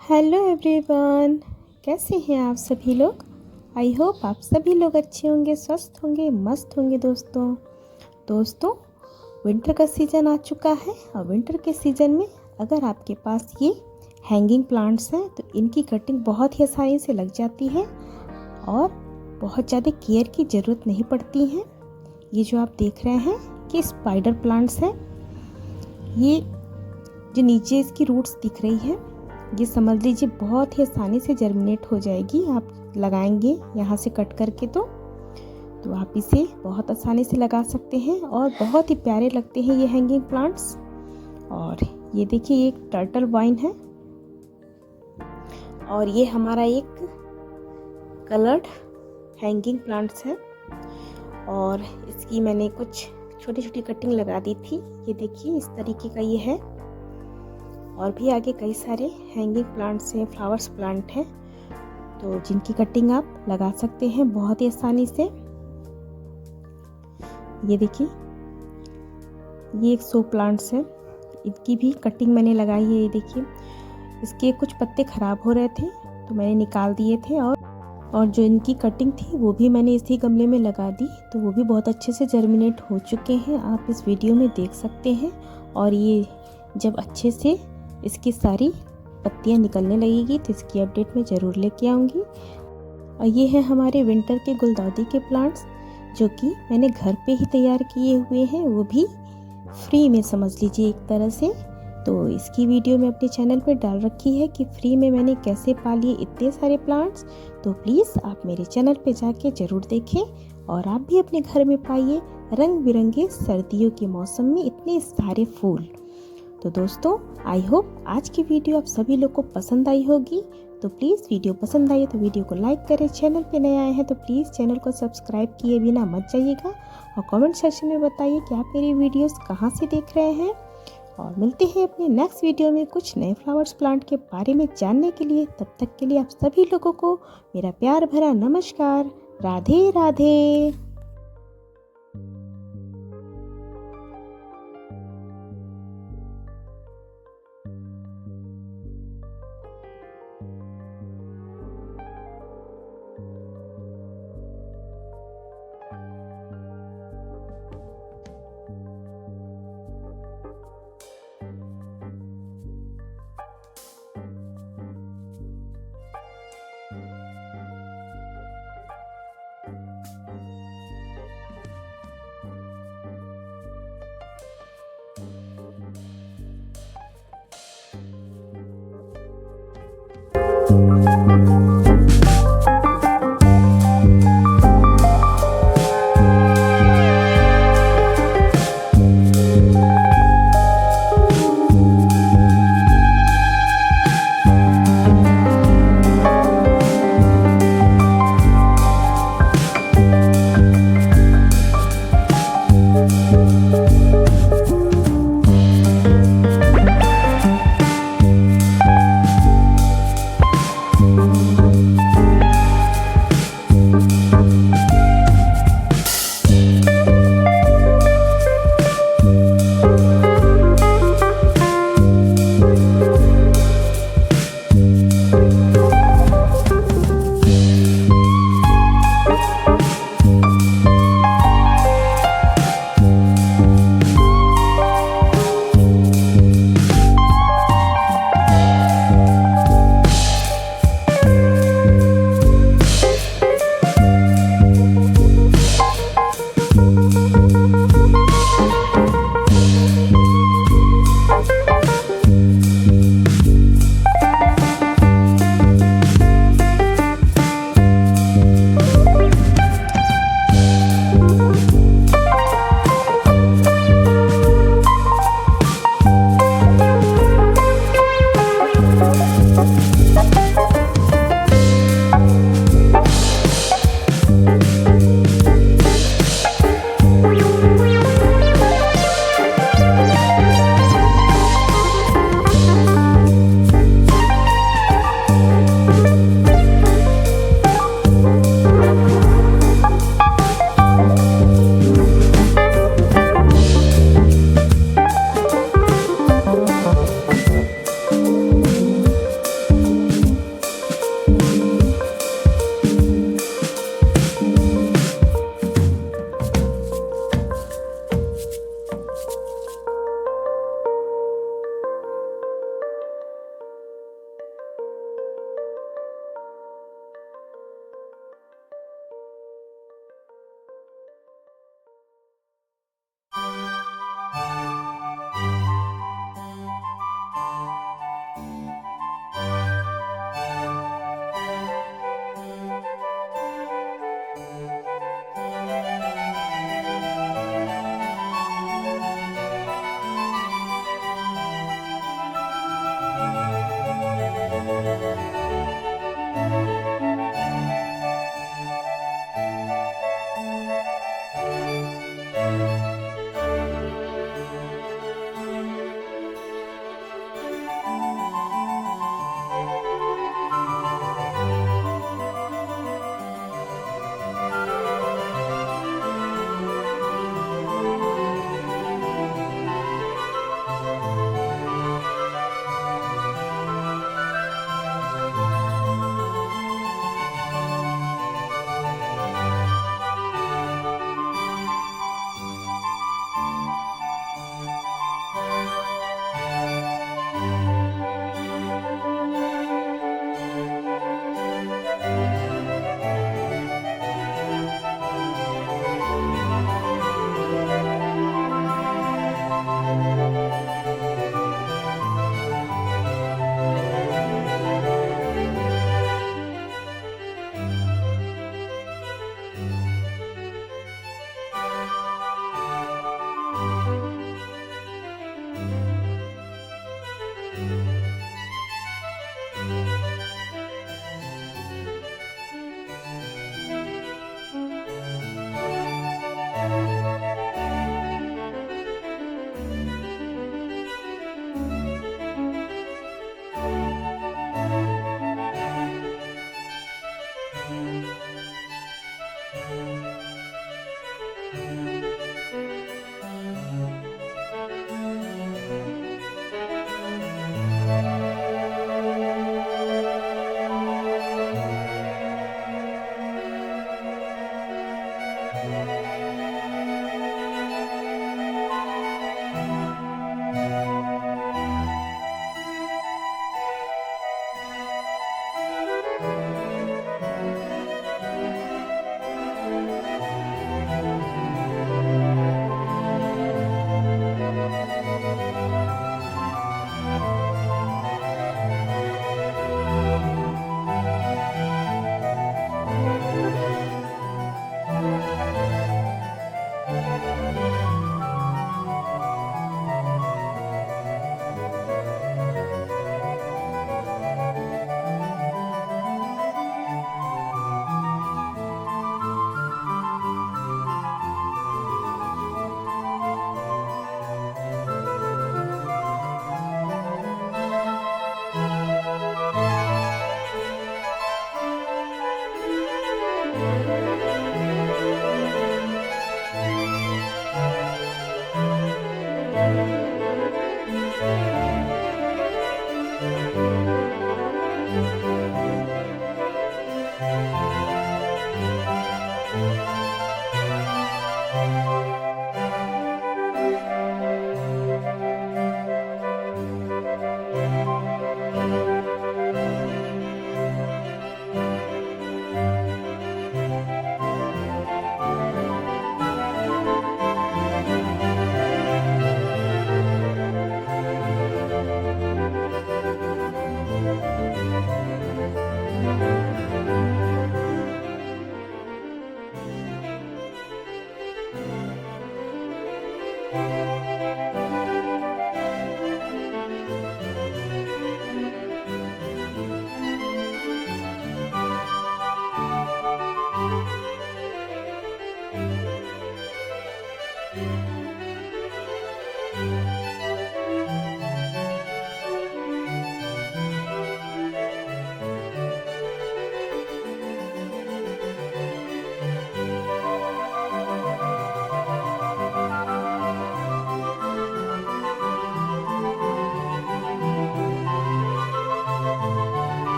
Hello everyone, कैसे हैं आप सभी लोग। आई होप आप सभी लोग अच्छे होंगे, स्वस्थ होंगे, मस्त होंगे। दोस्तों विंटर का सीज़न आ चुका है और विंटर के सीज़न में अगर आपके पास ये हैंगिंग प्लांट्स हैं तो इनकी कटिंग बहुत ही आसानी से लग जाती है और बहुत ज़्यादा केयर की ज़रूरत नहीं पड़ती है। ये जो आप देख रहे हैं कि स्पाइडर प्लांट्स हैं, ये जो नीचे इसकी रूट्स दिख रही है ये समझ लीजिए बहुत ही आसानी से जर्मिनेट हो जाएगी। आप लगाएंगे यहाँ से कट करके तो आप इसे बहुत आसानी से लगा सकते हैं और बहुत ही प्यारे लगते हैं ये हैंगिंग प्लांट्स। और ये देखिए एक टर्टल वाइन है और ये हमारा एक कलर्ड हैंगिंग प्लांट्स है और इसकी मैंने कुछ छोटी छोटी कटिंग लगा दी थी। ये देखिए इस तरीके का ये है और भी आगे कई सारे हैंगिंग प्लांट्स हैं, फ्लावर्स प्लांट हैं तो जिनकी कटिंग आप लगा सकते हैं बहुत ही आसानी से। ये देखिए ये एक शो प्लांट्स है, इनकी भी कटिंग मैंने लगाई है। ये देखिए इसके कुछ पत्ते खराब हो रहे थे तो मैंने निकाल दिए थे और जो इनकी कटिंग थी वो भी मैंने इसी गमले में लगा दी तो वो भी बहुत अच्छे से जर्मिनेट हो चुके हैं, आप इस वीडियो में देख सकते हैं। और ये जब अच्छे से इसकी सारी पत्तियां निकलने लगेगी तो इसकी अपडेट मैं ज़रूर लेके आऊँगी। और ये है हमारे विंटर के गुलदाउदी के प्लांट्स जो कि मैंने घर पे ही तैयार किए हुए हैं, वो भी फ्री में समझ लीजिए एक तरह से। तो इसकी वीडियो मैं अपने चैनल पे डाल रखी है कि फ्री में मैंने कैसे पालिए इतने सारे प्लांट्स। तो प्लीज़ आप मेरे चैनल पे जाके ज़रूर देखें और आप भी अपने घर में पाइए रंग बिरंगे सर्दियों के मौसम में इतने सारे फूल। तो दोस्तों आई होप आज की वीडियो आप सभी लोग को पसंद आई होगी। तो प्लीज़ वीडियो पसंद आई है तो वीडियो को लाइक करें, चैनल पे नए आए हैं तो प्लीज़ चैनल को सब्सक्राइब किए बिना मत जाइएगा और कमेंट सेक्शन में बताइए कि आप मेरी वीडियोस कहाँ से देख रहे हैं। और मिलते हैं अपने नेक्स्ट वीडियो में कुछ नए फ्लावर्स प्लांट के बारे में जानने के लिए। तब तक के लिए आप सभी लोगों को मेरा प्यार भरा नमस्कार। राधे राधे।